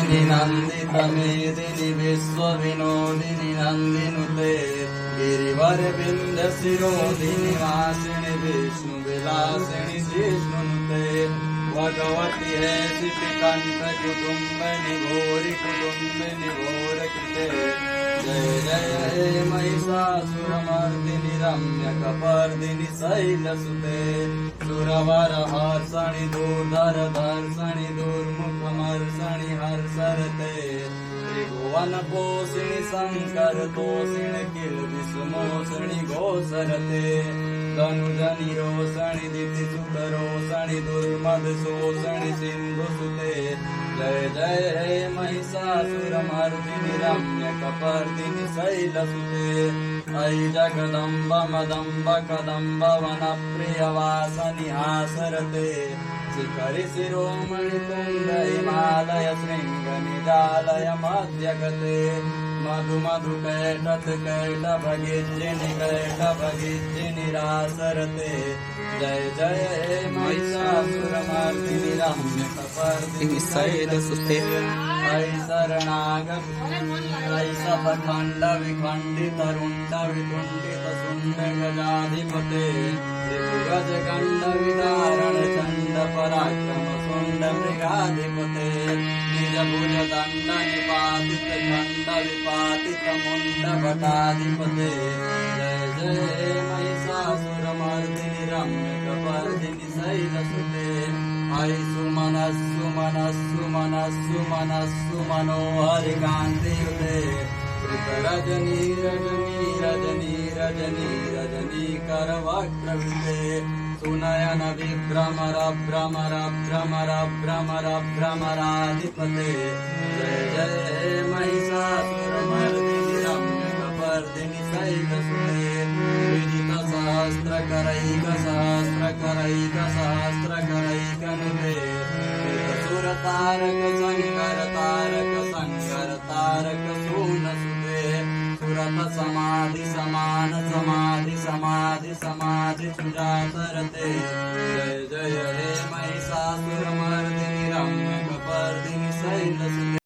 विनोदिनी नन्दितमेदिनि विश्वविनोदिनि नन्दिनुते गिरिवर विन्ध्यशिरोधिनि वासिनि विष्णुविलासिनि जिष्णुनुते भगवति हे शितिकण्ठ कुटुम्बिनि भूरि कुटुम्बिनि घोरकृते जय जय हे महिषासुरमर्दिनि रम्यकपर्दिनि शैलसुते सुरवरहर्षणि दुर्धर दर्शणि दुर्मुखमर्षणि हर्षरते त्रिभुवनपोषिणि शङ्करतोषिणि किल्बिषुमोषिणि घोषरते धनुजनि रोषणि दितिसुतरोषणि दुर्मदशोषणि सिन्धुसुते जय जय हे महिषासुरमर्दिनि रम्यकपर्दिनि शैलसुते अयि जगदम्ब मदम्ब कदम्ब वनप्रियवासनि हासरते शिखरि शिरोमणि तुङ्ग हिमालय शृङ्ग निजालय मध्यगते मधु मधु कैटत कैटभगिज्जिनि कैटभगिज्जिनि रासरते जय जय हे महिषासुरमर्दिनि रम्यकपर्दिनि शैलसुते अयि शरणागत अयि सपखण्ड विखण्डित रुण्ड वितुण्डित शुण्ड गजाधिपते त्रिभुज गण्ड विदारण चण्ड पराक्रम शुण्ड मृगाधिपते निज भुज दण्ड निपातित खण्ड विपातित मुण्ड भटाधिपते जय जय हे महिषासुरमर्दिनि रम्यकपर्दिनि शैलसुते अयि सुमनस्सु मनोहरिकान्तियुते रजनी रजनी रजनी रजनी रजनी करवक्रविते सुनयन विभ्रमर भ्रमर भ्रमर भ्रमर भ्रमराधिपते जय जय हे महिषासुरमर्दिनि रम्यकपर्दिनि शैलसुते विजित सहस्रकरैक सहस्रकरैक सहस्रकरैकनुते सुरतारक संकर तारक संकर तारक सूनसुते सुरत समाधि समान समाधि समाधि समाधि सुजातरते जय जय हे महिषासुरमर्दिनि रम्यकपर्दिनि शैलसुते।